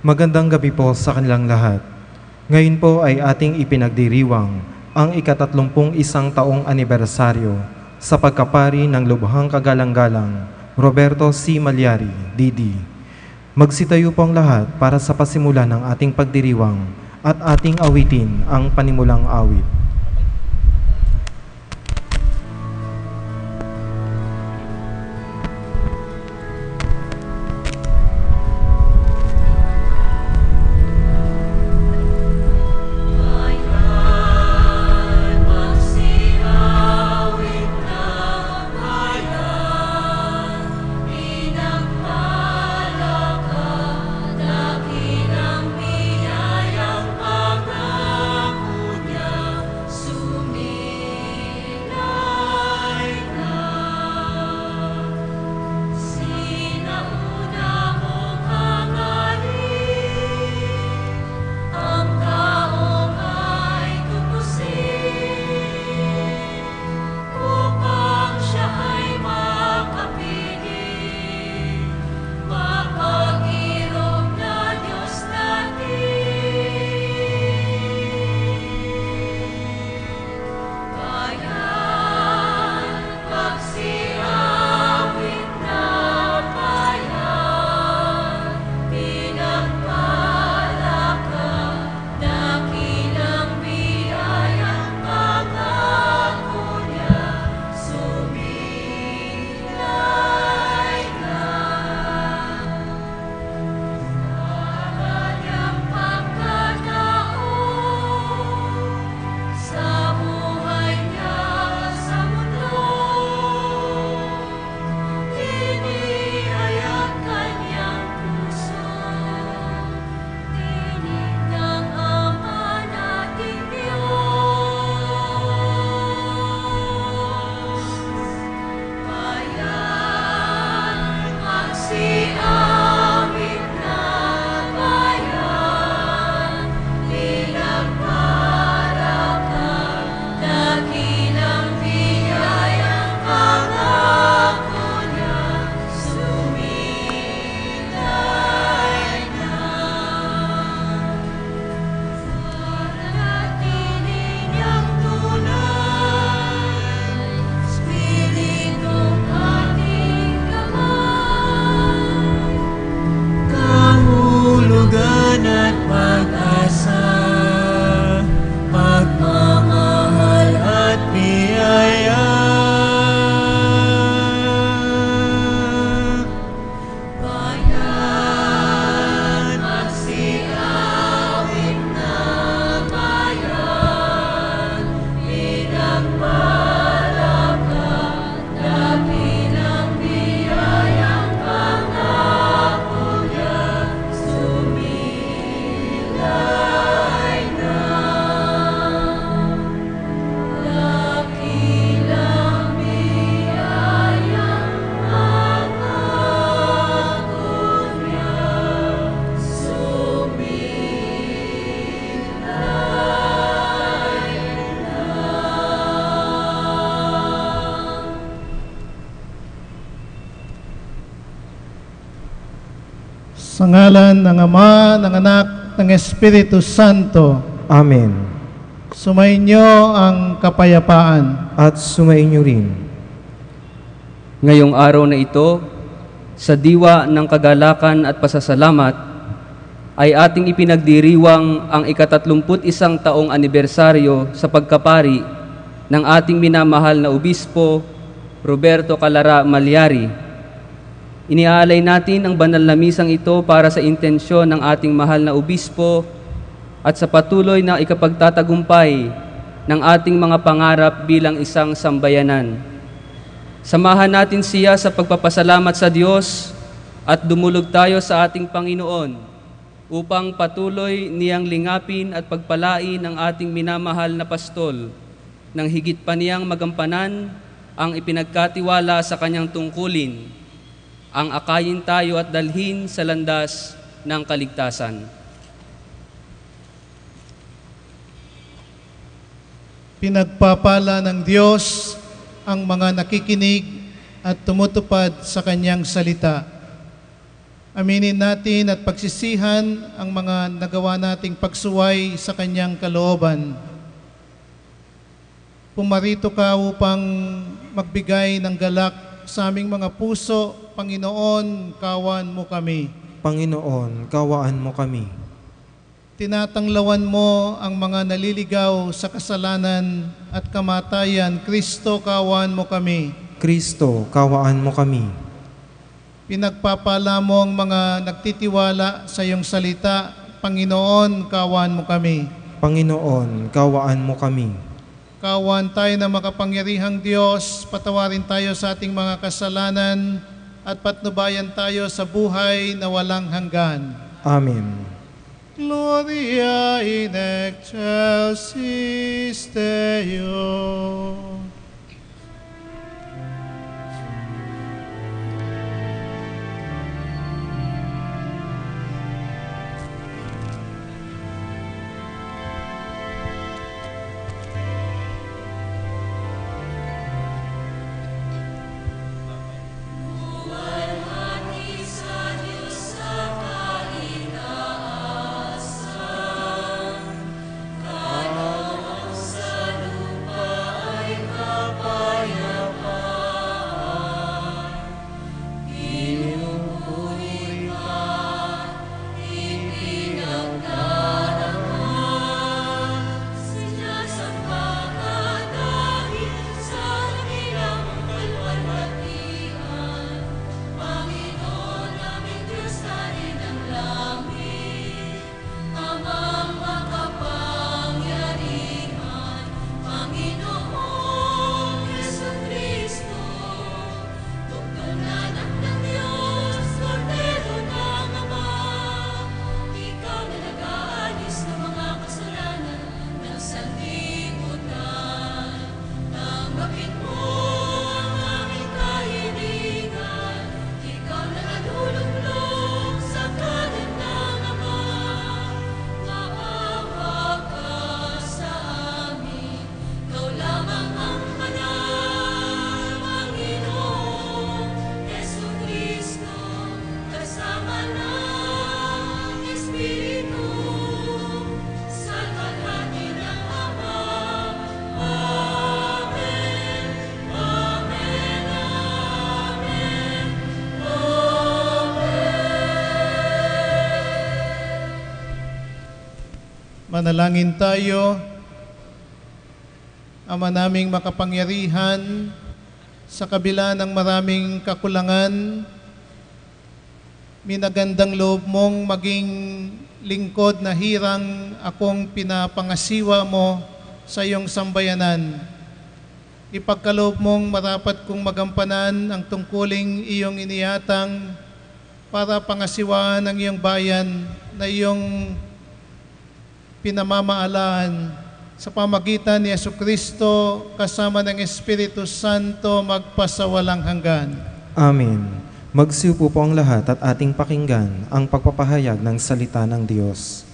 Magandang gabi po sa kanilang lahat. Ngayon po ay ating ipinagdiriwang ang ika-31 taong anibersaryo sa pagkapari ng lubhang kagalang-galang Roberto C. Malyari, D.D. Magsitayo po ang lahat para sa pasimula ng ating pagdiriwang at ating awitin ang panimulang awit. Sa ngalan ng Ama, ng Anak, ng Espiritu Santo. Amen. Sumainyo ang kapayapaan. At sumainyo rin. Ngayong araw na ito, sa diwa ng kagalakan at pasasalamat, ay ating ipinagdiriwang ang ika-31 taong anibersaryo sa pagkapari ng ating minamahal na obispo, Roberto Calara Malyari. Iniaalay natin ang banal na misang ito para sa intensyon ng ating mahal na obispo at sa patuloy na ikapagtatagumpay ng ating mga pangarap bilang isang sambayanan. Samahan natin siya sa pagpapasalamat sa Diyos at dumulog tayo sa ating Panginoon upang patuloy niyang lingapin at pagpalain ang ating minamahal na pastol nang higit pa niyang magampanan ang ipinagkatiwala sa kanyang tungkulin, ang akayin tayo at dalhin sa landas ng kaligtasan. Pinagpapala ng Diyos ang mga nakikinig at tumutupad sa Kanyang salita. Aminin natin at pagsisihan ang mga nagawa nating pagsuway sa kanyang kalooban. Pumarito ka upang magbigay ng galak sa aming mga puso. Panginoon, kawan mo kami. Panginoon, kawaan mo kami. Tinatanglawan mo ang mga naliligaw sa kasalanan at kamatayan. Kristo, kawan mo kami. Kristo, kawaan mo kami. Pinagpapala mo ang mga nagtitiwala sa iyong salita. Panginoon, kawan mo kami. Panginoon, kawaan mo kami. Kawan tayo na makapangyarihang Diyos, patawarin tayo sa ating mga kasalanan at patnubayan tayo sa buhay na walang hanggan. Amen. Gloria in excelsis Deo. Manalangin tayo. Ama naming makapangyarihan, sa kabila ng maraming kakulangan, minagandang loob mong maging lingkod na hirang akong pinapangasiwa mo sa iyong sambayanan. Ipagkaloob mong marapat kong magampanan ang tungkuling iyong iniatang para pangasiwaan ang iyong bayan na iyong pinamamaalaan sa pamagitan ni Jesucristo kasama ng Espiritu Santo magpasawalang hanggan. Amen. Magsiupo po ang lahat at ating pakinggan ang pagpapahayag ng salita ng Diyos.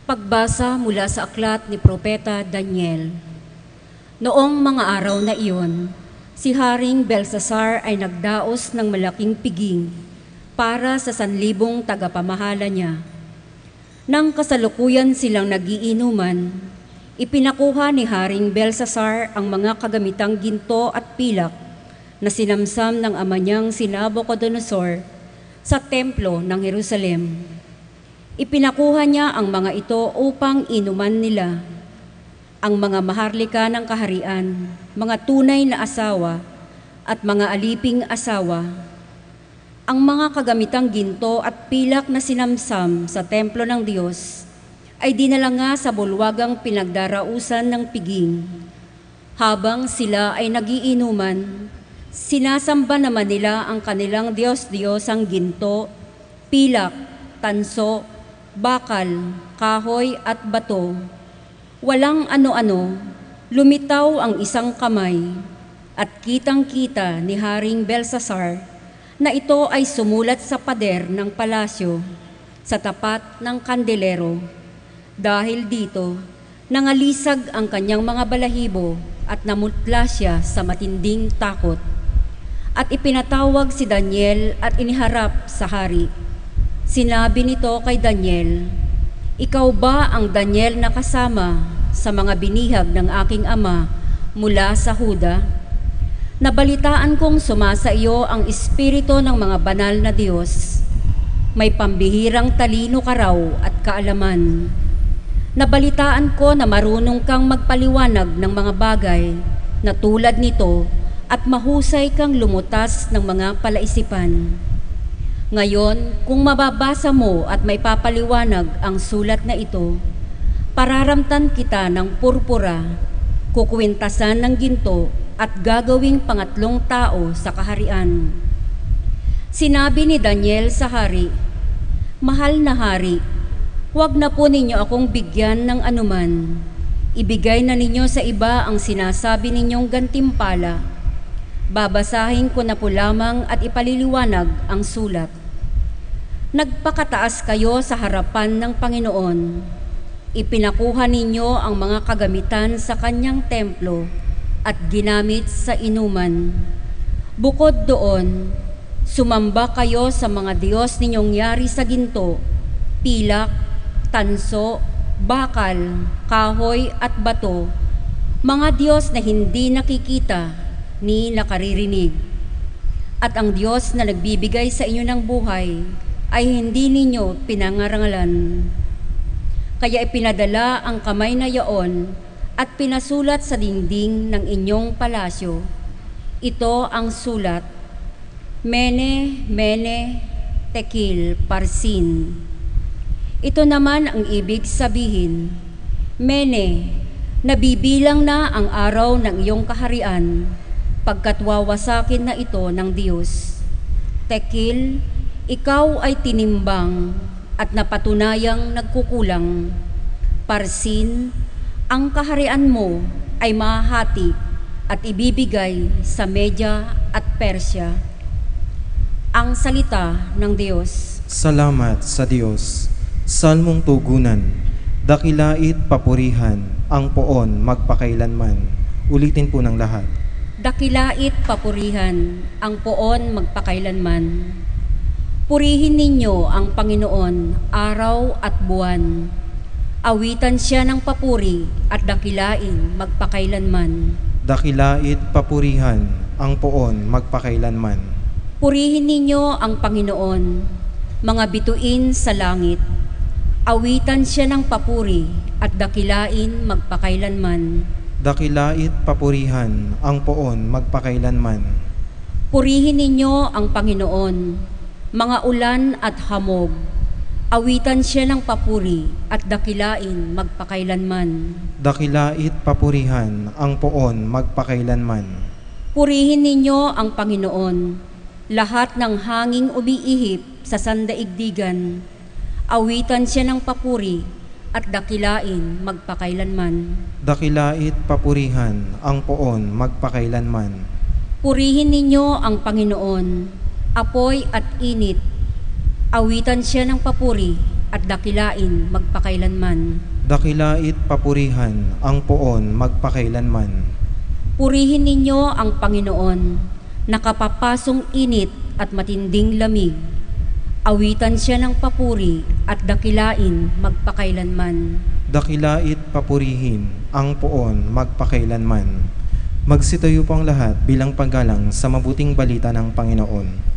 Pagbasa mula sa aklat ni Propeta Daniel. Noong mga araw na iyon, si Haring Belsasar ay nagdaos ng malaking piging para sa 1,000 tagapamahala niya. Nang kasalukuyan silang nagiinuman, ipinakuha ni Haring Belsasar ang mga kagamitang ginto at pilak na sinamsam ng ama niyang si Nabucodonosor sa templo ng Jerusalem. Ipinakuha niya ang mga ito upang inuman nila ang mga maharlika ng kaharian, mga tunay na asawa at mga aliping asawa. Ang mga kagamitang ginto at pilak na sinamsam sa templo ng Diyos ay dinala nga sa bulwagang pinagdarausan ng piging. Habang sila ay nagiinuman, sinasamba naman nila ang kanilang Diyos-Diyosang ginto, pilak, tanso, bakal, kahoy at bato. Walang ano-ano, lumitaw ang isang kamay at kitang-kita ni Haring Belsasar na ito ay sumulat sa pader ng palasyo sa tapat ng kandelero. Dahil dito, Nangalisag ang kanyang mga balahibo at namutla siya sa matinding takot. At ipinatawag si Daniel at iniharap sa hari. Sinabi nito kay Daniel, "Ikaw ba ang Daniel na kasama sa mga binihag ng aking ama mula sa Huda? Nabalitaan kong sumasa iyo ang espiritu ng mga banal na Diyos. May pambihirang talino ka raw at kaalaman. Nabalitaan ko na marunong kang magpaliwanag ng mga bagay na tulad nito at mahusay kang lumutas ng mga palaisipan. Ngayon, kung mababasa mo at may papaliwanag ang sulat na ito, pararamtan kita ng purpura, kukwintasan ng ginto at gagawing pangatlong tao sa kaharian." Sinabi ni Daniel sa hari, "Mahal na hari, huwag na po ninyo akong bigyan ng anuman. Ibigay na ninyo sa iba ang sinasabi ninyong gantimpala. Babasahin ko na po lamang at ipaliliwanag ang sulat. Nagpakataas kayo sa harapan ng Panginoon. Ipinakuha ninyo ang mga kagamitan sa kanyang templo at ginamit sa inuman. Bukod doon, sumamba kayo sa mga Diyos ninyong yari sa ginto, pilak, tanso, bakal, kahoy at bato, mga Diyos na hindi nakikita ni nakaririnig. At ang Diyos na nagbibigay sa inyo ng buhay ay hindi ninyo pinangarangalan. Kaya ipinadala ang kamay na yaon at pinasulat sa dingding ng inyong palasyo. Ito ang sulat: Mene, Mene, Tekel, Parsin. Ito naman ang ibig sabihin: Mene, nabibilang na ang araw ng iyong kaharian, pagkat wawasakin na ito ng Diyos. Tekel, ikaw ay tinimbang at napatunayang nagkukulang. Parsin, ang kaharian mo ay mahati at ibibigay sa Media at Persya. Ang salita ng Diyos. Salamat sa Diyos. Salmong tugunan, dakilait papurihan, ang poon magpakailanman. Ulitin po ng lahat. Dakilait papurihan, ang poon magpakailanman. Purihin ninyo ang Panginoon araw at buwan. Awitan siya ng papuri at dakilain magpakailanman. Dakilait papurihan, ang poon magpakailanman. Purihin ninyo ang Panginoon, mga bituin sa langit. Awitan siya ng papuri at dakilain magpakailanman. Dakilait papurihan, ang poon magpakailanman. Purihin ninyo ang Panginoon, mga ulan at hamog. Awitan siya ng papuri at dakilain magpakailanman. Dakilait papurihan, ang poon magpakailanman. Purihin ninyo ang Panginoon, lahat ng hanging umiihip sa sandaigdigan. Awitan siya ng papuri at dakilain magpakailanman. Dakilait papurihan, ang poon magpakailanman. Purihin ninyo ang Panginoon, apoy at init. Awitan siya ng papuri at dakilain magpakailanman. Dakilait papurihan, ang poon magpakailanman. Purihin ninyo ang Panginoon, nakapapasong init at matinding lamig. Awitan siya ng papuri at dakilain magpakailanman. Dakilait papurihin, ang poon magpakailanman. Magsitayo po ang lahat bilang paggalang sa mabuting balita ng Panginoon.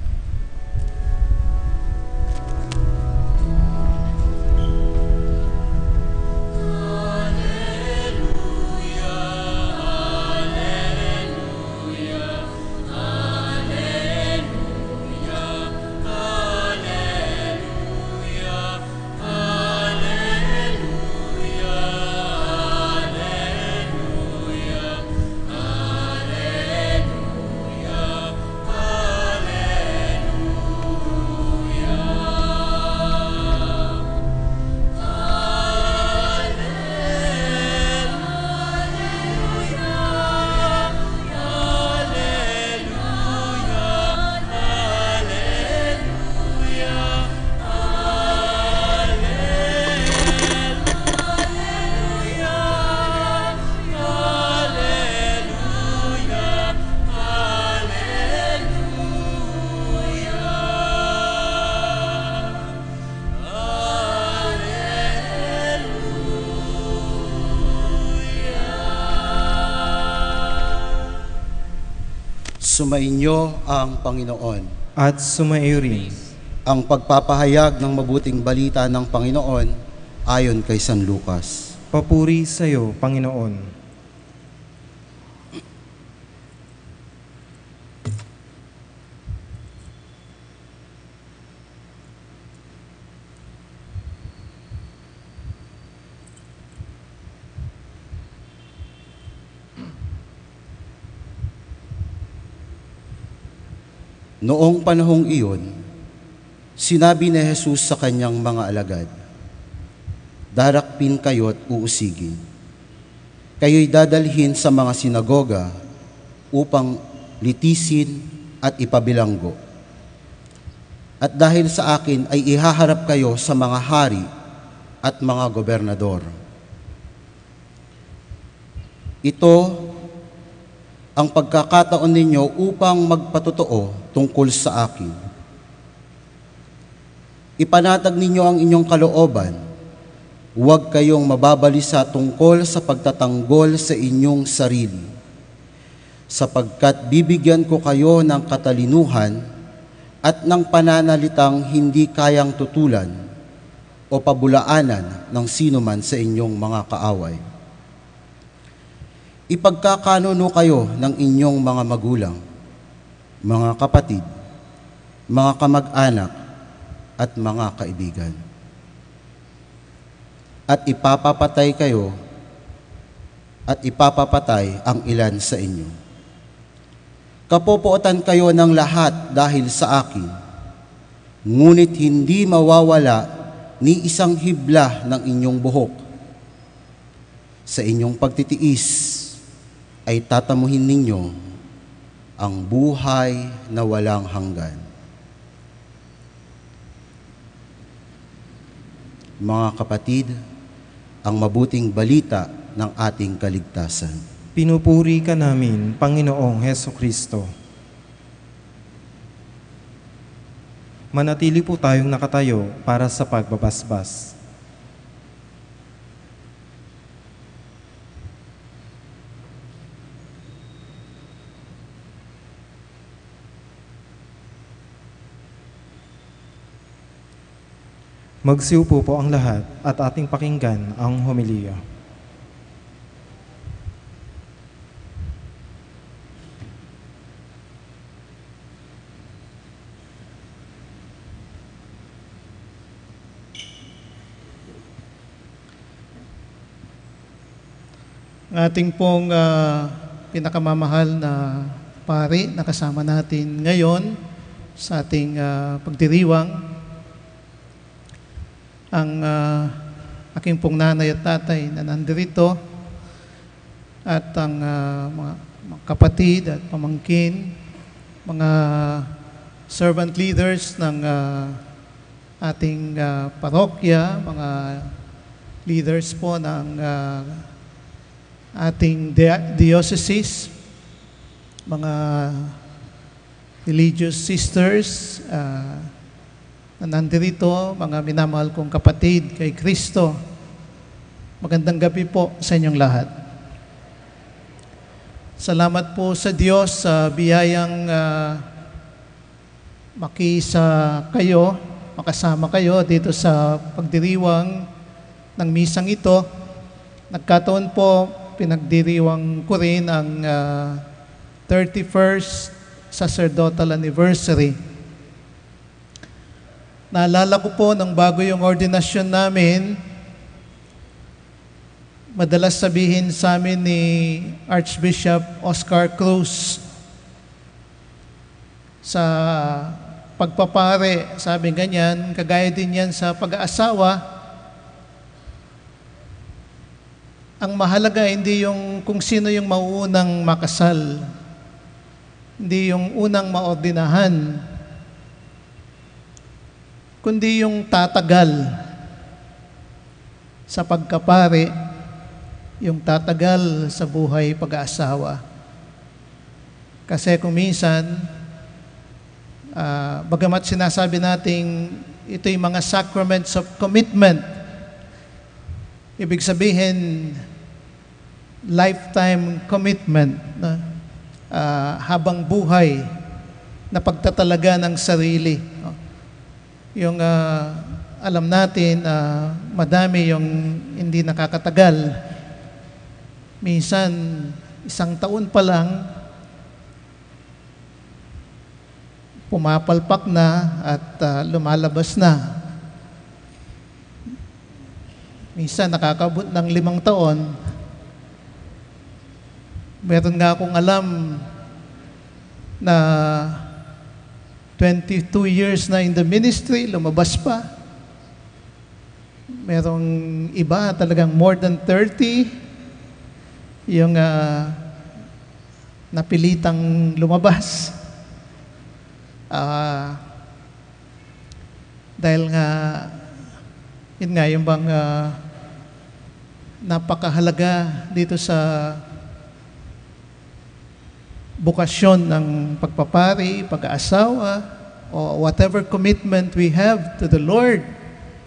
Sumainyo ang Panginoon. At sumaiyo rin. Ang pagpapahayag ng mabuting balita ng Panginoon ayon kay San Lucas. Papuri sa iyo, Panginoon. Noong panahong iyon, sinabi ni Jesus sa kanyang mga alagad, "Darakpin kayo't uusigin. Kayo'y dadalhin sa mga sinagoga upang litisin at ipabilanggo. At dahil sa akin ay ihaharap kayo sa mga hari at mga gobernador. Ito ang pagkakataon ninyo upang magpatotoo tungkol sa akin. Ipanatag ninyo ang inyong kalooban. Huwag kayong mababalisa tungkol sa pagtatanggol sa inyong sarili, sapagkat bibigyan ko kayo ng katalinuhan at ng pananalitang hindi kayang tutulan o pabulaanan ng sinuman sa inyong mga kaaway. Ipagkakanuno kayo ng inyong mga magulang, mga kapatid, mga kamag-anak, at mga kaibigan. At ipapapatay kayo at ipapapatay ang ilan sa inyo. Kapopotan kayo ng lahat dahil sa akin, ngunit hindi mawawala ni isang hibla ng inyong buhok. Sa inyong pagtitiis ay tatamuhin ninyo ang buhay na walang hanggan." Mga kapatid, ang mabuting balita ng ating kaligtasan. Pinupuri ka namin, Panginoong Hesukristo. Manatili po tayong nakatayo para sa pagbabasbas. Magsiupo po ang lahat at ating pakinggan ang homilya. Ang ating pong pinakamamahal na pari na kasama natin ngayon sa ating pagdiriwang, ang aking pong nanay at tatay na nandirito, at ang mga kapatid at pamangkin, mga servant leaders ng ating parokya, mga leaders po ng ating diocese, mga religious sisters na nandirito, mga minamahal kong kapatid kay Kristo. Magandang gabi po sa inyong lahat. Salamat po sa Diyos sa biyayang makasama kayo dito sa pagdiriwang ng misang ito. Nagkataon po, pinagdiriwang ko rin ang 31st sacerdotal anniversary. Naalala ko po nang bago yung ordinasyon namin, madalas sabihin sa amin ni Archbishop Oscar Cruz sa pagpapare, sabi ganyan, kagaya din yan sa pag-aasawa. Ang mahalaga hindi yung kung sino yung mauunang makasal, hindi yung unang maordinahan, kundi yung tatagal sa pagkapare, yung tatagal sa buhay pag-aasawa. Kasi kung minsan, bagamat sinasabi nating ito yung mga sacraments of commitment, ibig sabihin, lifetime commitment. habang buhay na pagtatalaga ng sarili. No? Yung alam natin, madami yung hindi nakakatagal. Minsan, 1 taon pa lang, pumapalpak na at lumalabas na. Minsan, nakakabot ng 5 taon. Meron nga akong alam na 22 years na in the ministry, lumabas pa. Merong iba talagang more than 30 yung napilitang lumabas. Dahil nga, yun nga, yung bang napakahalaga dito sa bukasyon ng pagpapari, pag-aasawa, o whatever commitment we have to the Lord,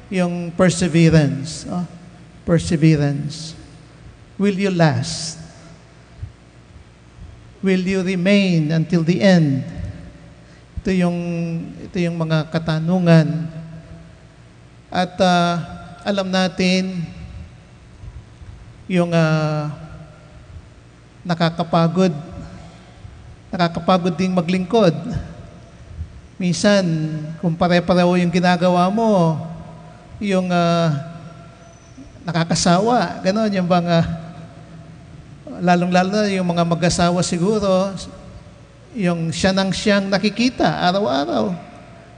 yung perseverance. Perseverance. Will you last? Will you remain until the end? Ito yung mga katanungan. At alam natin, yung nakakapagod ding maglingkod. Minsan, kung pare-pareho yung ginagawa mo, yung nakakasawa, gano'n, yung bang, lalong-lalo na yung mga mag-asawa siguro, yung siyang nakikita, araw-araw,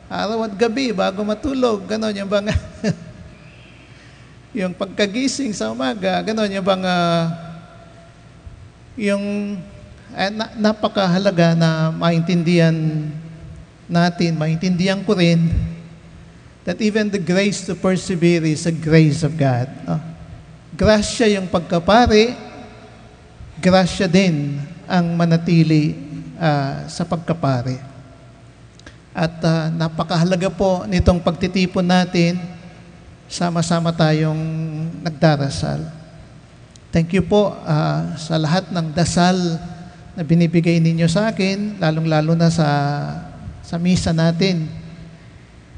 araw at gabi, bago matulog, gano'n, yung bang, yung pagkagising sa umaga, gano'n, yung bang, napakahalaga na maintindihan ko rin that even the grace to persevere is a grace of God. Grasya yung pagkapari, grasya din ang manatili sa pagkapari. At napakahalaga po nitong pagtitipon natin, sama-sama tayong nagdarasal. Thank you po sa lahat ng dasal na binibigay ninyo sa akin, lalong-lalo na sa misa natin.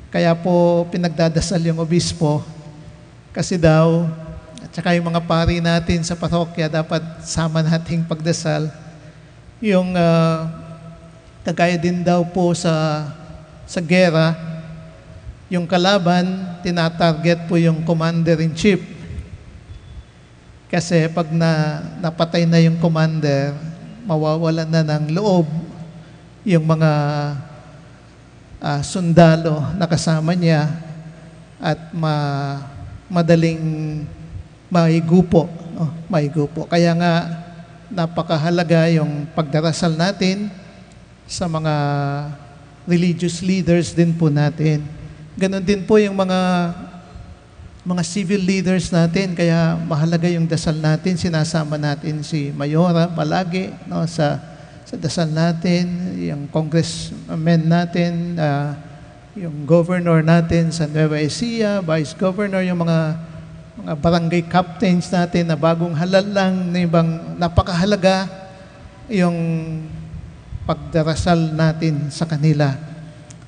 Kaya po pinagdadasal yung obispo kasi daw, at saka yung mga pari natin sa parokya, dapat sama nating pagdasal. Yung kagaya din daw po sa gera, yung kalaban, tinatarget po yung commander-in-chief. Kasi pag napatay na yung commander, mawawalan na ng loob yung mga sundalo na kasama niya at madaling maigupo. Maigupo. Kaya nga napakahalaga yung pagdarasal natin sa mga religious leaders din po natin. Ganon din po yung mga civil leaders natin, kaya mahalaga yung dasal natin. Sinasama natin si Mayora palagi, no, sa dasal natin, yung congressman natin, yung governor natin sa Nueva Ecija, vice governor, yung mga barangay captains natin na bagong halal lang, na ibang napakahalaga yung pagdarasal natin sa kanila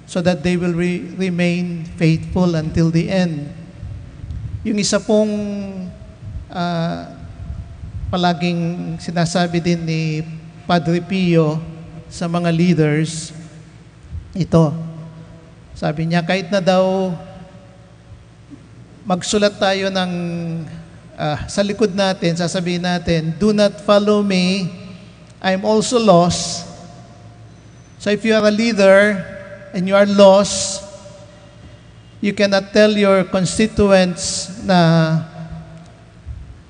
so that they will remain faithful until the end. Yung isa pong palaging sinasabi din ni Padre Pio sa mga leaders, ito, sabi niya, kahit na daw magsulat tayo ng sa likod natin, sasabihin natin, do not follow me, I'm also lost. So if you are a leader and you are lost, you cannot tell your constituents na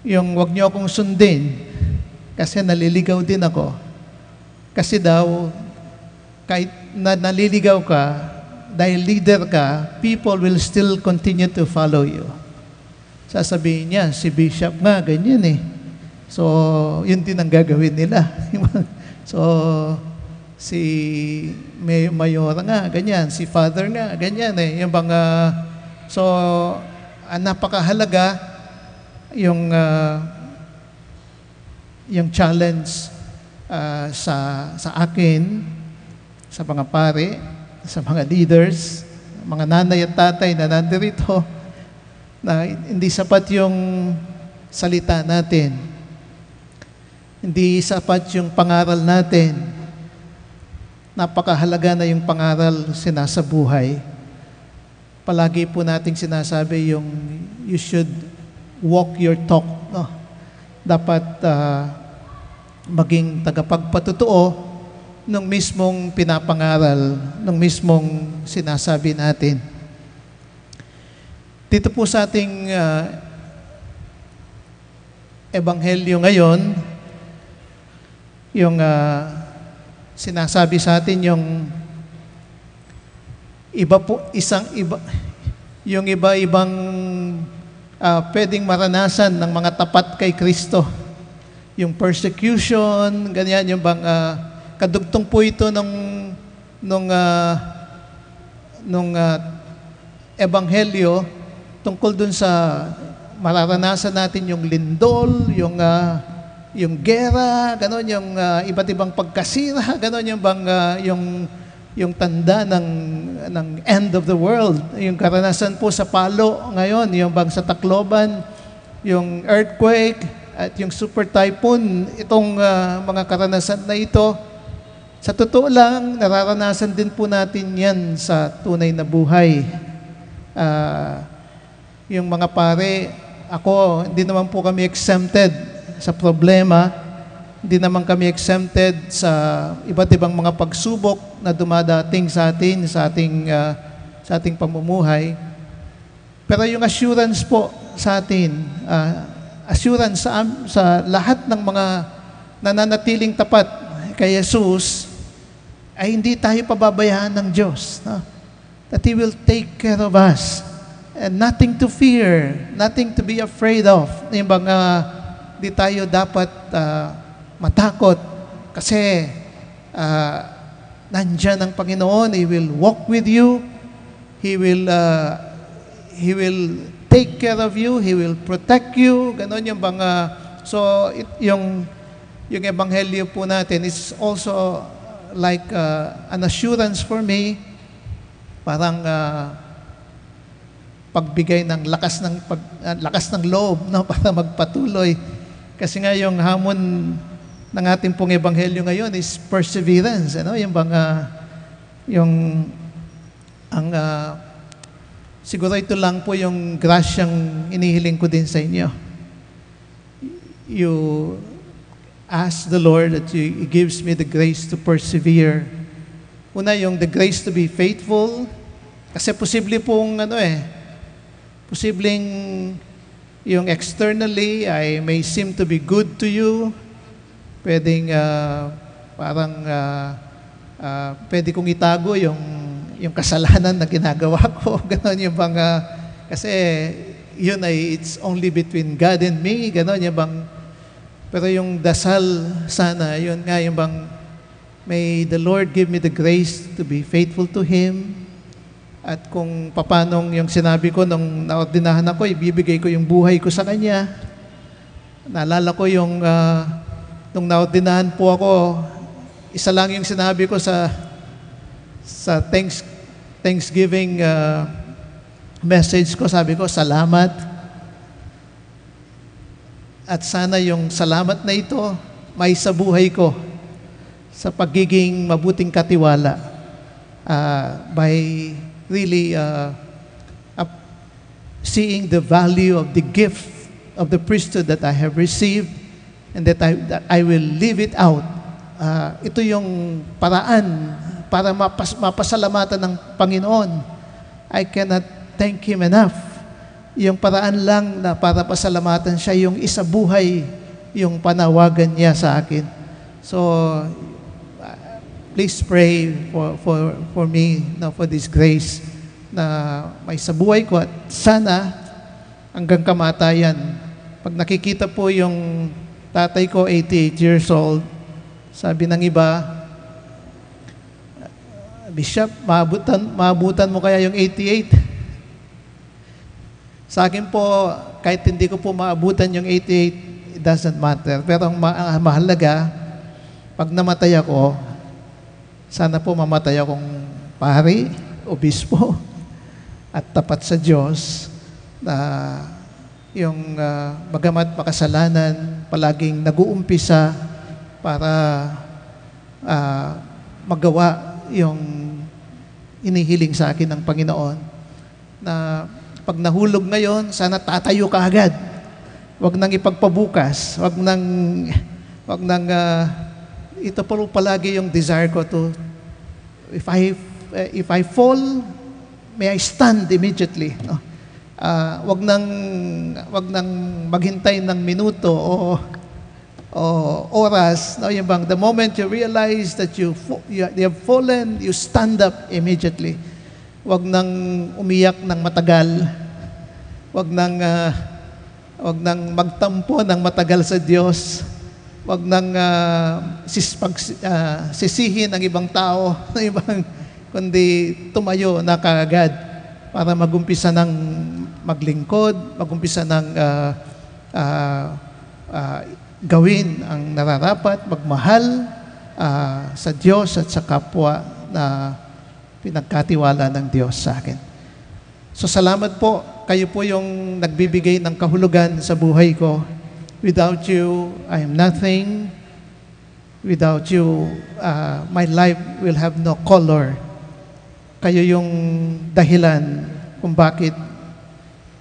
yung wag niyo akong sundin kasi naliligaw din ako. Kasi daw, kahit na naliligaw ka, dahil leader ka, people will still continue to follow you. Sasabihin niya, si Bishop nga, ganyan eh. So, yun din ang gagawin nila. So, si Mayora nga, ganyan. Si Father nga, ganyan eh. Yung bang, napakahalaga yung challenge sa akin, sa mga pare, sa mga leaders, mga nanay at tatay na nandirito, na hindi sapat yung salita natin. Hindi sapat yung pangaral natin. Napakahalaga na yung pangaral sinasabuhay. Palagi po nating sinasabi yung you should walk your talk. No? Dapat maging tagapagpatotoo ng mismong pinapangaral, ng mismong sinasabi natin. Dito po sa ating ebanghelyo ngayon, yung sinasabi sa atin yung yung iba-ibang pwedeng maranasan ng mga tapat kay Kristo. Yung persecution, ganyan, yung bang kadugtong po ito nung ebanghelyo tungkol dun sa mararanasan natin yung lindol, yung gera, gano'n, yung iba't ibang pagkasira, gano'n, yung bang yung tanda ng end of the world, yung karanasan po sa Palo ngayon, yung bang sa Tacloban, yung earthquake at yung super typhoon, itong mga karanasan na ito, sa totoo lang, nararanasan din po natin yan sa tunay na buhay. Yung mga pare, ako, hindi naman po kami exempted sa problema, hindi naman kami exempted sa iba't ibang mga pagsubok na dumadating sa atin, sa ating pamumuhay. Pero yung assurance po sa atin, assurance sa lahat ng mga nananatiling tapat kay Jesus, ay hindi tayo pababayaan ng Diyos. No? That He will take care of us. And nothing to fear, nothing to be afraid of. Yung mga di tayo dapat matakot kasi nandyan ang Panginoon. He will walk with you. He will take care of you. He will protect you. Ganon yung bang yung ebanghelyo po natin is also like an assurance for me, parang pagbigay ng lakas ng loob, no, para magpatuloy. Kasi nga yung hamon ng ating pong ebanghelyo ngayon is perseverance, ano? Yung bang siguro ito lang po yung grasyang inihiling ko din sa inyo. You ask the Lord that He gives me the grace to persevere. Una, yung the grace to be faithful. Kasi posible pong posibleng yung externally I may seem to be good to you. Pwedeng pwede kong itago yung kasalanan na ginagawa ko. Ganon yung bang kasi yun ay it's only between God and me. Ganon yung bang pero yung dasal sana, yun nga yung bang may the Lord give me the grace to be faithful to Him. At kung papanong yung sinabi ko nung naordinahan ako, ibibigay ko yung buhay ko sa Kanya. Naalala ko yung nung naordinahan po ako, isa lang yung sinabi ko sa Thanksgiving message ko, sabi ko, salamat. At sana yung salamat na ito may sa buhay ko sa pagiging mabuting katiwala by really seeing the value of the gift of the priesthood that I have received and that I will live it out. Ito yung paraan para mapasalamatan ng Panginoon. I cannot thank Him enough. Yung paraan lang na para pasalamatan siya, yung isabuhay yung panawagan niya sa akin. So, please pray for me, for this grace na may sabuhay ko at sana hanggang kamatayan. Pag nakikita po yung tatay ko, 88 years old, sabi ng iba, Bishop, maabutan mo kaya yung 88? Sa akin po, kahit hindi ko po maabutan yung 88, it doesn't matter. Pero ang mahalaga, pag namatay ako, sana po mamatay akong pari, obispo, at tapat sa Diyos na yung bagamat makasalanan, palaging nag-uumpisa para magawa yung inihiling sa akin ng Panginoon, na pag nahulog ngayon, sana tatayo ka agad. Wag nang ipagpabukas, wag nang ito po palagi yung desire ko to, if I fall, may I stand immediately. No? Wag nang maghintay ng minuto o oras. No? Yung bang, the moment you realize that you have fallen, you stand up immediately. Wag nang umiyak ng matagal. Wag nang magtampo ng matagal sa Diyos. Wag nang sisihin ang ibang tao, kundi tumayo na kaagad para magumpisa ng maglingkod, magumpisa ng gawin ang nararapat, magmahal sa Diyos at sa kapwa na pinagkatiwala ng Diyos sa akin. So salamat po. Kayo po yung nagbibigay ng kahulugan sa buhay ko. Without you, I am nothing. Without you, my life will have no color. Kayo yung dahilan kung bakit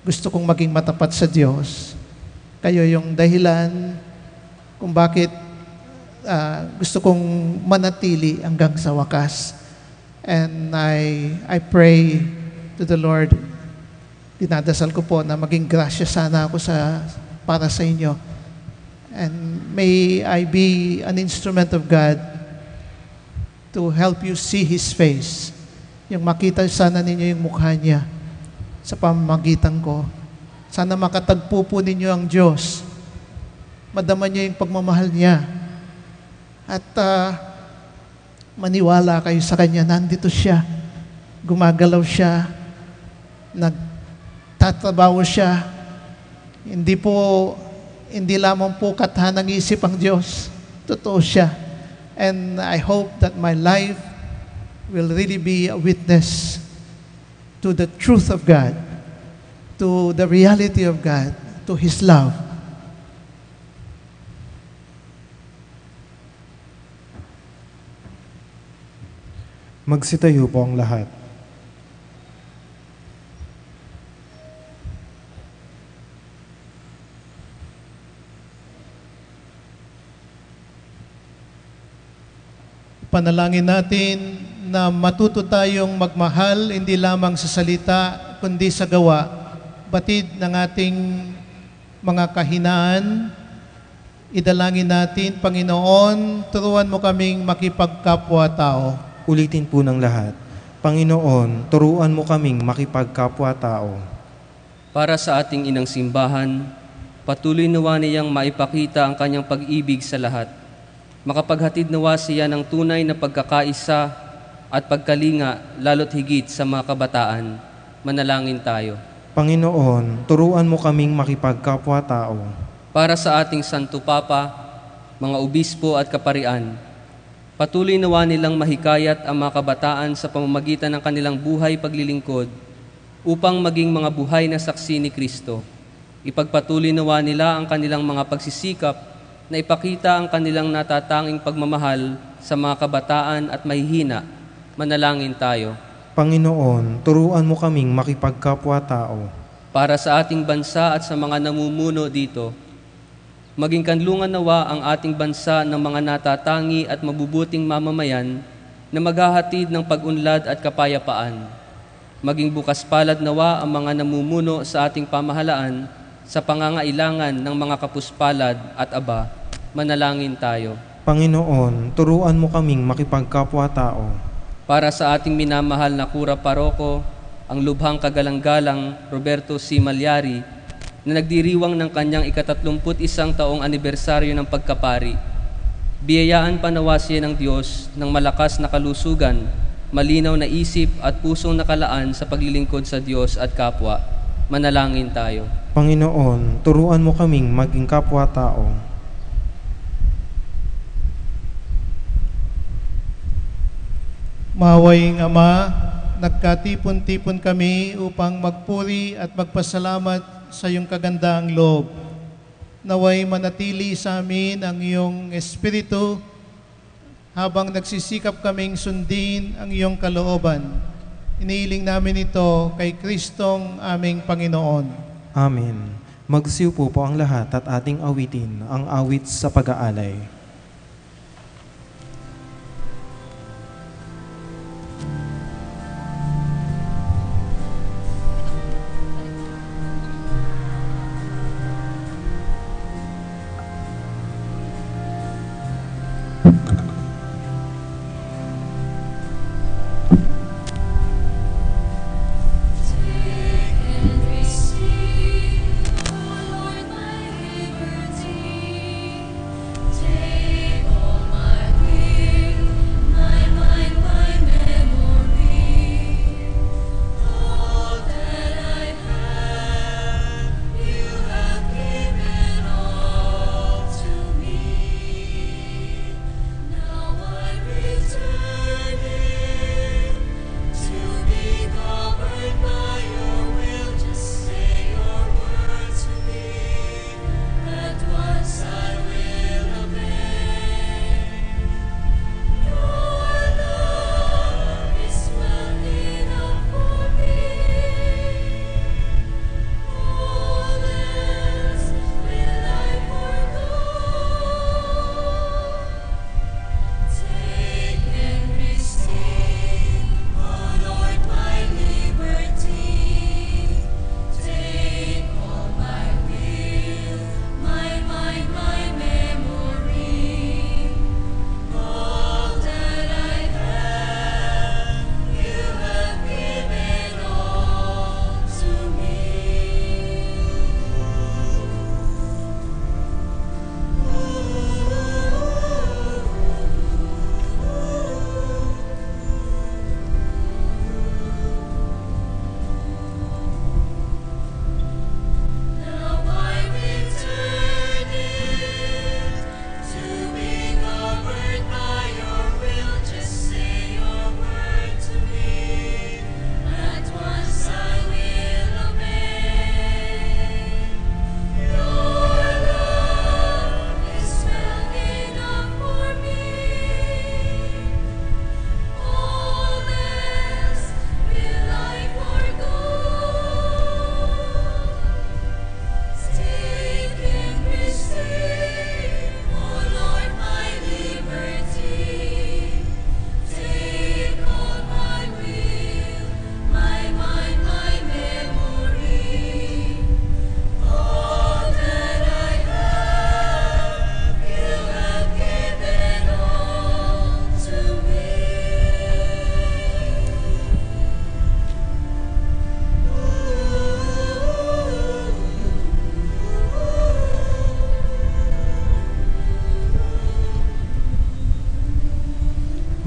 gusto kong maging matapat sa Diyos. Kayo yung dahilan kung bakit gusto kong manatili hanggang sa wakas. And I pray to the Lord, dinadasal ko po na maging grasya sana ako para sa inyo. And may I be an instrument of God to help you see His face. Yung makita sana ninyo yung mukha niya sa pamamagitan ko. Sana makatagpo po ninyo ang Diyos. Madama niyo yung pagmamahal niya. At maniwala kayo sa Kanya. Nandito siya. Gumagalaw siya. Nagtatrabaho siya. Hindi lamang po kathanang isip ang Diyos. Totoo siya. And I hope that my life will really be a witness to the truth of God, to the reality of God, to His love. Magsitayo po ang lahat. Panalangin natin na matuto tayong magmahal hindi lamang sa salita kundi sa gawa, batid ng ating mga kahinaan. Idalangin natin, Panginoon, turuan mo kaming makipagkapwa-tao. Ulitin po ng lahat. Panginoon, turuan mo kaming makipagkapwa-tao. Para sa ating inang simbahan, patuloy nawa niyang maipakita ang kanyang pag-ibig sa lahat. Makapaghatid nawa siya ng tunay na pagkakaisa at pagkalinga lalo't higit sa mga kabataan. Manalangin tayo. Panginoon, turuan mo kaming makipagkapwa-tao. Para sa ating Santo Papa, mga obispo at kaparian, patuloy nawa nilang mahikayat ang mga kabataan sa pamamagitan ng kanilang buhay paglilingkod upang maging mga buhay na saksi ni Kristo. Ipagpatuloy nawa nila ang kanilang mga pagsisikap na ipakita ang kanilang natatanging pagmamahal sa mga kabataan at mahihina. Manalangin tayo. Panginoon, turuan mo kaming makipagkapwa-tao. Para sa ating bansa at sa mga namumuno dito, maging kanlungan nawa ang ating bansa ng mga natatangi at mabubuting mamamayan na maghahatid ng pag-unlad at kapayapaan. Maging bukas palad nawa ang mga namumuno sa ating pamahalaan sa pangangailangan ng mga kapuspalad at aba. Manalangin tayo. Panginoon, turuan mo kaming makipagkapwa-tao. Para sa ating minamahal na Kura Paroko, ang lubhang kagalang-galang Roberto C. Malyari, na nagdiriwang ng kanyang 31 taong anibersaryo ng pagkapari. Biyayaan pa nawa siya ng Diyos ng malakas na kalusugan, malinaw na isip at pusong nakalaan sa paglilingkod sa Diyos at kapwa. Manalangin tayo. Panginoon, turuan mo kaming maging kapwa-tao. Mahawaing Ama, nagkatipon-tipon kami upang magpuri at magpasalamat sa iyong kagandaang loob. Naway manatili sa amin ang iyong Espiritu habang nagsisikap kaming sundin ang iyong kalooban. Iniiling namin ito kay Kristong aming Panginoon. Amen. Magsiupo po ang lahat at ating awitin ang awit sa pag-aalay.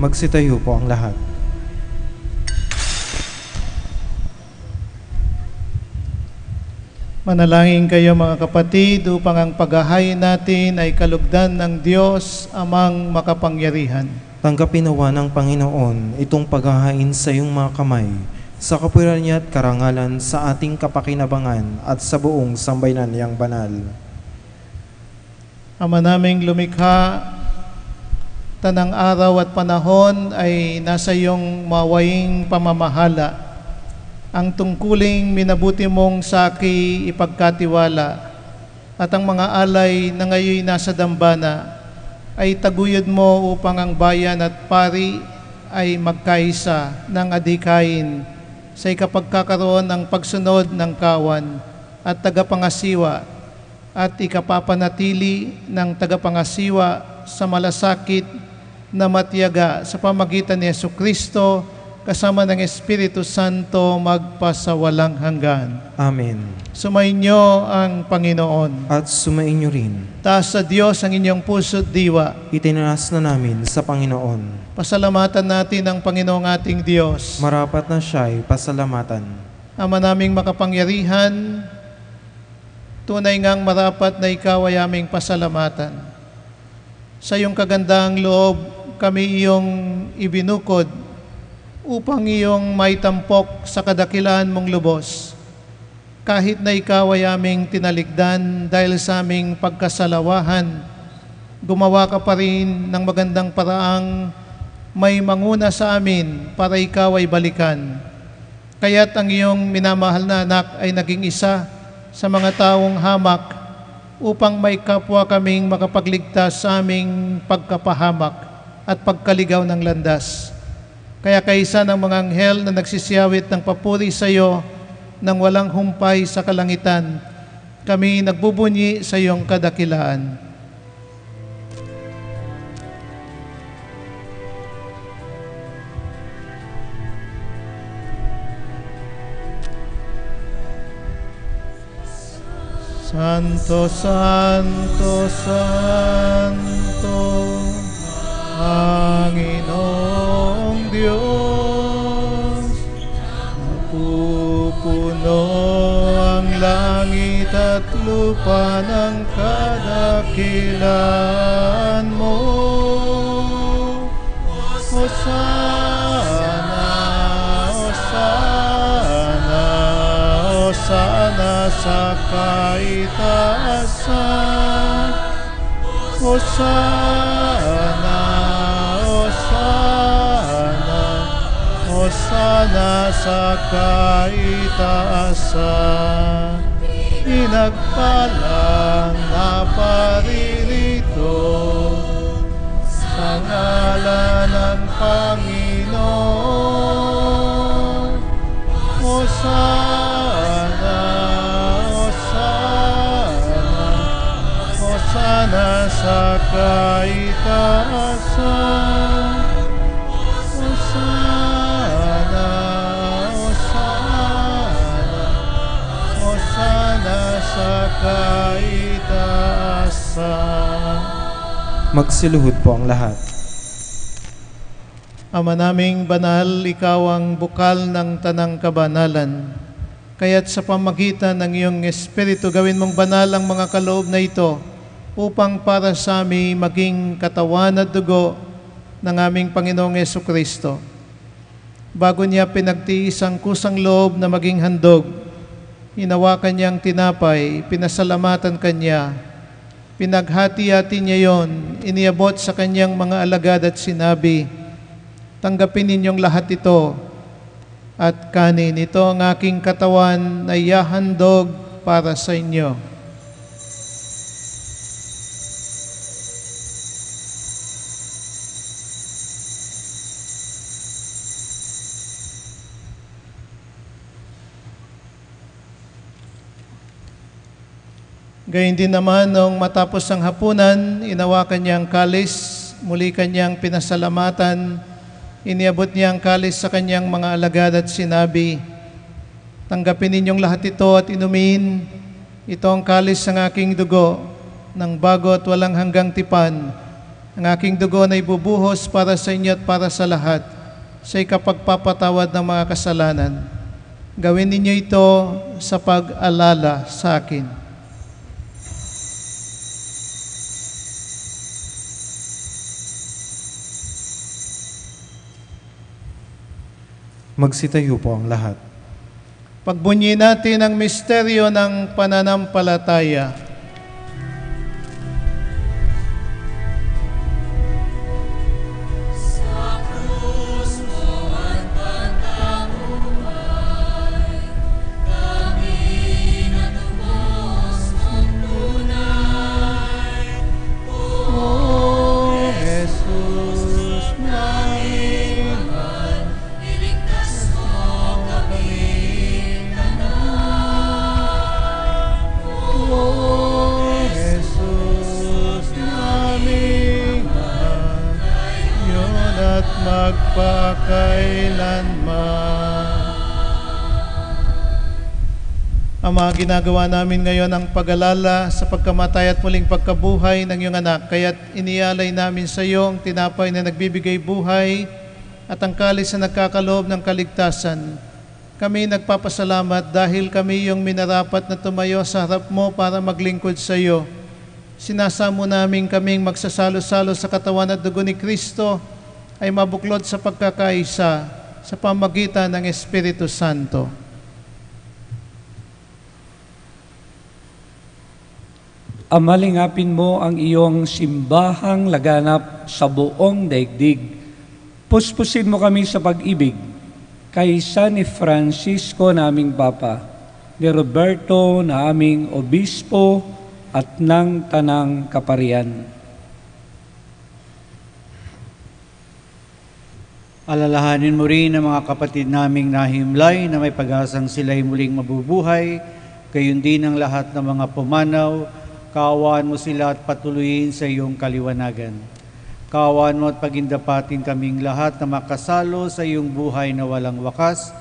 Magsitayo po ang lahat. Manalangin kayo mga kapatid upang ang paghahain natin ay kalugdan ng Diyos amang makapangyarihan. Tanggapin nawa ng Panginoon itong paghahain sa iyong mga kamay, sa kapuyaran niya at karangalan sa ating kapakinabangan at sa buong sambayanan niyang banal. Ama naming lumikha, tanang araw at panahon ay nasa iyong mawaing pamamahala. Ang tungkuling minabuti mong saki ipagkatiwala at ang mga alay na ngayon nasa dambana ay taguyod mo upang ang bayan at pari ay magkaisa ng adikain sa ikapagkakaroon ng pagsunod ng kawan at tagapangasiwa at ikapapanatili ng tagapangasiwa sa malasakit na matiyaga sa pamagitan ni Jesucristo kasama ng Espiritu Santo magpasawalang hanggan. Amen. Sumainyo ang Panginoon. At sumainyo rin. Taas sa Diyos ang inyong puso't diwa. Itinaas na namin sa Panginoon. Pasalamatan natin ang Panginoong ating Diyos. Marapat na siya'y pasalamatan. Ama naming makapangyarihan, tunay ngang marapat na ikaw ay aming pasalamatan. Sa iyong kagandaang loob, kami iyong ibinukod upang iyong maitampok sa kadakilaan mong lubos. Kahit na ikaw ay aming tinalikdan dahil sa aming pagkasalawahan, gumawa ka pa rin ng magandang paraang may manguna sa amin para ikaw ay balikan. Kaya't ang iyong minamahal na anak ay naging isa sa mga taong hamak upang may kapwa kaming makapagligtas sa aming pagkapahamak at pagkaligaw ng landas. Kaya kaisa ng mga anghel na nagsisiyawit ng papuri sa iyo nang walang humpay sa kalangitan, kami nagbubunyi sa iyong kadakilaan. Santo, Santo, Santo, Panginoong Diyos, napupuno ang langit at lupa ng kadakilaan mo. Hosana, Hosana, Hosana sa kaitaasan. Hosana, Hosana, Hosana sa kaitaasan. Pinagpalang na paririto sa ngalan ng Panginoon. Hosana, Hosana, Hosana sa kaitaasan. Hosana, Hosana, Hosana sa kaitaasan. Magsiluhod po ang lahat. Ama naming banal, ikaw ang bukal ng tanang kabanalan. Kaya't sa pamagitan ng iyong Espiritu, gawin mong banal ang mga kaloob na ito upang para sa amin maging katawan at dugo ng aming Panginoong Jesucristo. Bago niya pinagtiis ang kusang loob na maging handog, hinawakan niya ang tinapay, pinasalamatan kanya, pinaghati-hati niya yon, iniabot sa kanyang mga alagad at sinabi, "Tanggapin ninyong lahat ito at kanin. Ito ang aking katawan na ihahandog para sa inyo." Gayun din naman, nung matapos ang hapunan, inawakan niya ang kalis, muli kanyang pinasalamatan, iniabot niya ang kalis sa kanyang mga alagad at sinabi, "Tanggapin ninyong lahat ito at inumin. Ito ang kalis ng aking dugo, ng bago at walang hanggang tipan. Ang aking dugo na ibubuhos para sa inyo at para sa lahat, sa ikapagpapatawad ng mga kasalanan. Gawin ninyo ito sa pag-alala sa akin." Magsitayo po ang lahat. Pagbunyi natin ang misteryo ng pananampalataya. Magpakailanman. Ama, ginagawa namin ngayon ang pag-alala sa pagkamatay at muling pagkabuhay ng iyong anak. Kaya't inialay namin sa iyo ang tinapay na nagbibigay buhay at ang kalis na nagkakaloob ng kaligtasan. Kami nagpapasalamat dahil kami iyong minarapat na tumayo sa harap mo para maglingkod sa iyo. Sinasamo namin kaming magsasalo-salo sa katawan at dugo ni Kristo ay mabuklod sa pagkakaisa sa pamagitan ng Espiritu Santo. Amalingapin mo ang iyong simbahang laganap sa buong daigdig. Puspusin mo kami sa pag-ibig kay San Francisco na aming Papa, ni Roberto na aming Obispo at ng Tanang Kaparian. Alalahanin mo rin ang mga kapatid naming nahimlay na may pag-asang sila'y muling mabubuhay, gayon din ang lahat ng mga pumanaw. Kaawaan mo sila at patuloyin sa iyong kaliwanagan. Kaawaan mo at pagindapatin kaming lahat na makasalo sa iyong buhay na walang wakas,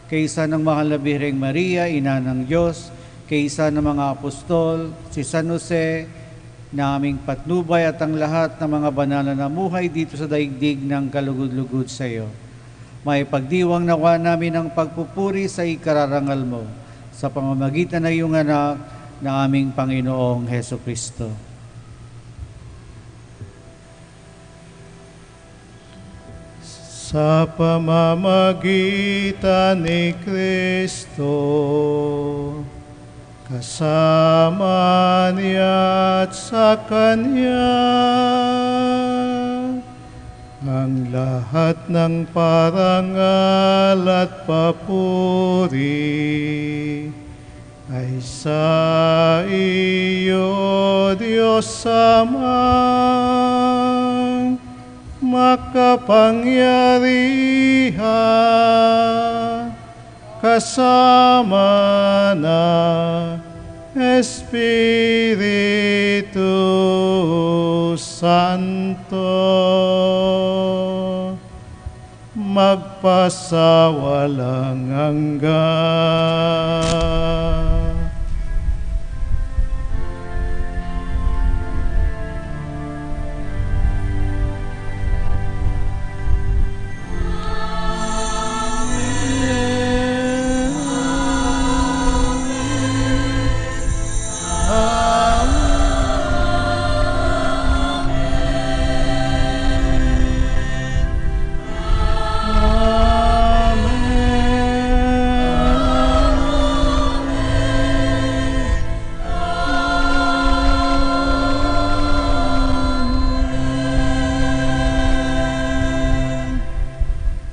kaysa ng mahal na Birheng Maria, Ina ng Diyos, kaysa ng mga apostol, si San Jose, na aming patnubay at ang lahat ng mga banal na namuhay dito sa daigdig ng kalugod-lugod sa iyo. May pagdiwang nawa namin ang pagpupuri sa ikararangal mo sa pamamagitan ng iyong anak na aming Panginoong Hesukristo. Sa pamamagitan ni Kristo, kasama niya at sa Kanya, ang lahat ng parangal at papuri ay sa iyo, Diyos Amang makapangyarihan, kasama na Espiritu Santo, magpasawalang hanggan.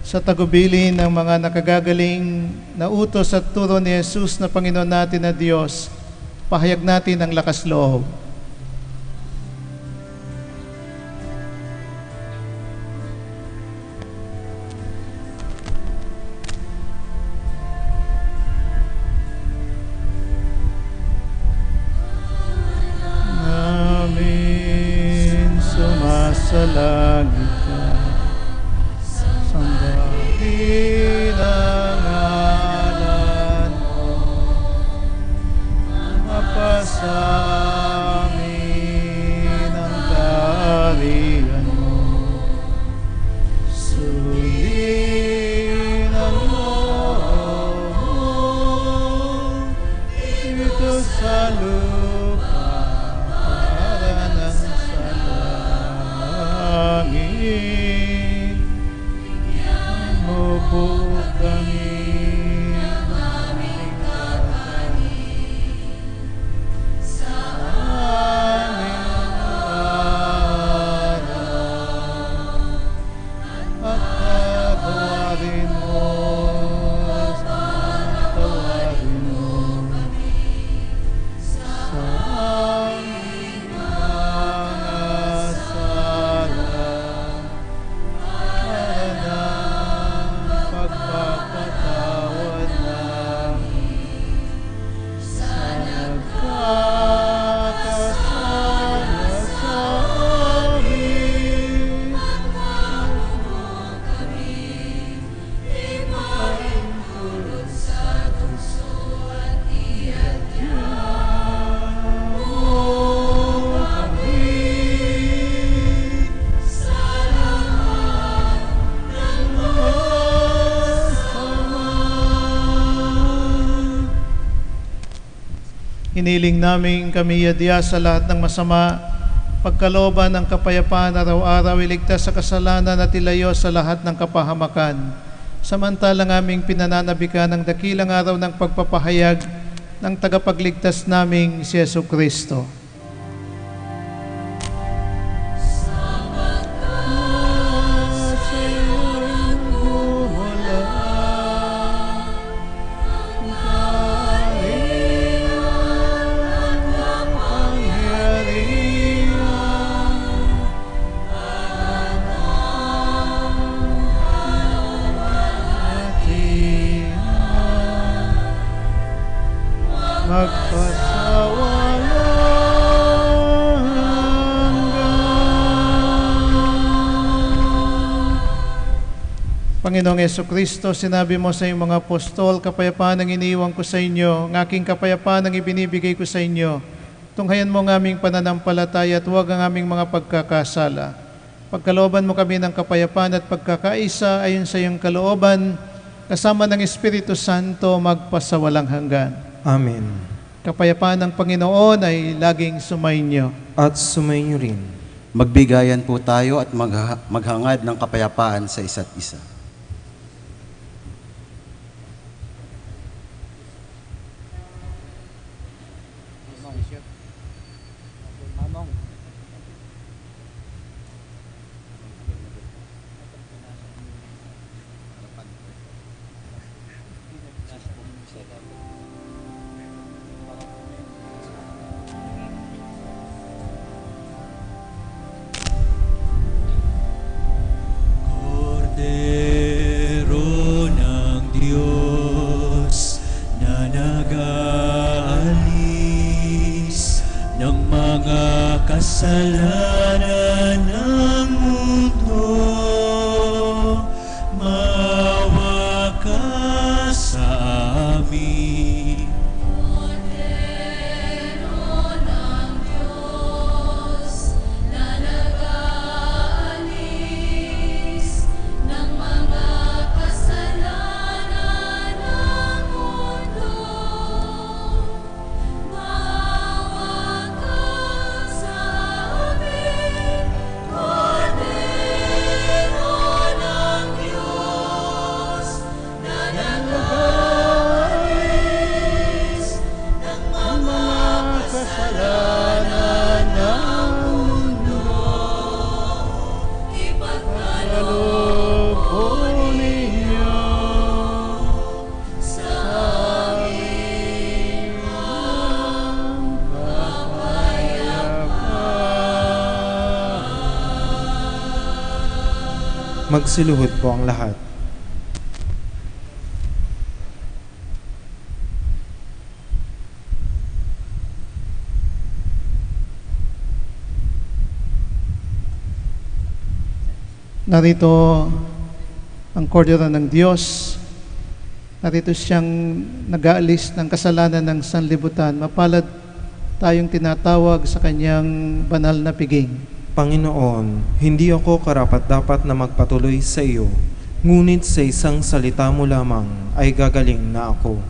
Sa tagubilin ng mga nakagagaling na utos at turo ni Jesus na Panginoon natin na Diyos, pahayag natin ang lakas loob. Amen. Sumasalangit ka. Sambahin ang ngalan mo, mapasamin ang kaharian mo, sundin ang loob mo, dito sa lupa para ng sa langit. Po kami aming kakanin sa aming araw, at patawarin mo kami sa aming mga sala, pagpapatawad namin sa nagkakasala sa amin. Pagpapatawad kami, ipahintulot sa gusto at iadyan mo kami sa lahat ng hiniling namin kami yadya sa lahat ng masama, pagkalooban ng kapayapaan araw-araw, iligtas sa kasalanan at ilayo sa lahat ng kapahamakan. samantalang aming pinananabikan ng dakilang araw ng pagpapahayag ng tagapagligtas naming si Yesu Kristo. Panginoong Jesucristo, sinabi mo sa iyong mga apostol, kapayapaan ang iniiwan ko sa inyo, ng aking kapayapaan ang ibinibigay ko sa inyo. Tunghayan mo ang aming pananampalataya at huwag ang aming mga pagkakasala. Pagkalooban mo kami ng kapayapaan at pagkakaisa ayon sa iyong kalooban, kasama ng Espiritu Santo magpasawalang hanggan. Amen. Kapayapaan ng Panginoon ay laging sumainyo. At sumainyo rin. Magbigayan po tayo at maghangad ng kapayapaan sa isa't isa. Kordero ng Diyos na nag-aalis ng mga kasalanan ng mundo, maawa ka sa amin. Magsiluhod po ang lahat. Narito ang kordero ng Diyos. Narito siyang nag-aalis ng kasalanan ng sanlibutan. Mapalad tayong tinatawag sa kanyang banal na piging. Panginoon, hindi ako karapat-dapat na magpatuloy sa iyo, ngunit sa isang salita mo lamang ay gagaling na ako.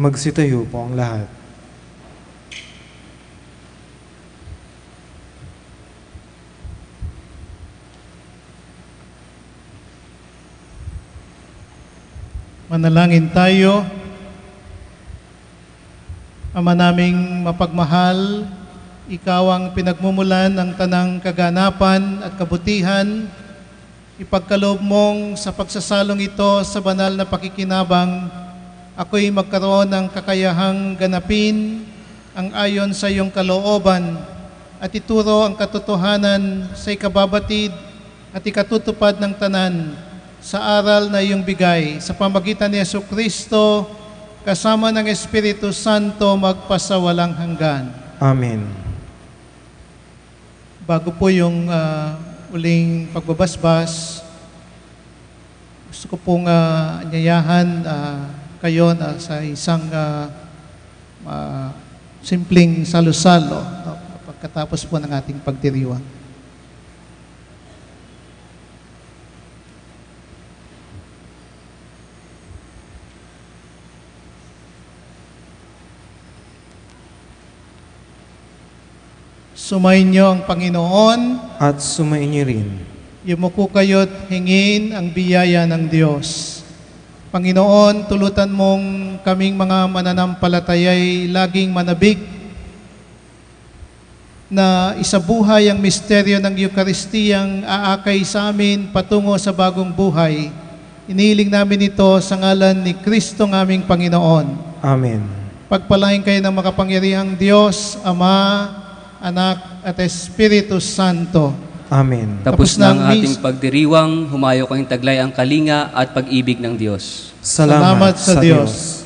Magsitayo po ang lahat. Manalangin tayo. Ama naming mapagmahal, Ikaw ang pinagmumulan ng tanang kaganapan at kabutihan. Ipagkaloob mong sa pagsasalong ito sa banal na pakikinabang, ako'y magkaroon ng kakayahang ganapin ang ayon sa iyong kalooban at ituro ang katotohanan sa ikababatid at ikatutupad ng tanan sa aral na iyong bigay sa pamagitan ni Jesucristo kasama ng Espiritu Santo magpasawalang hanggan. Amen. Bago po yung uling pagbabasbas, gusto ko pong anyayahan kayo sa isang simpleng salusalo pagkatapos po ng ating pagdiriwang. Sumayin niyo ang Panginoon At sumayin niyo rin. Yumuko kayo't hingin ang biyaya ng Diyos. Panginoon, tulutan mong kaming mga mananampalataya'y laging manabik na isabuhay ang misteryo ng Eukaristiyang aakay sa amin patungo sa bagong buhay. Inihiling namin ito sa ngalan ni Kristo ng aming Panginoon. Amen. Pagpalain kayo ng makapangyarihang Diyos, Ama, Anak at Espiritu Santo. Amen. Tapos Tapos na ng ang ating pagdiriwang, humayo kayong taglay ang kalinga at pag-ibig ng Diyos. Salamat sa Diyos.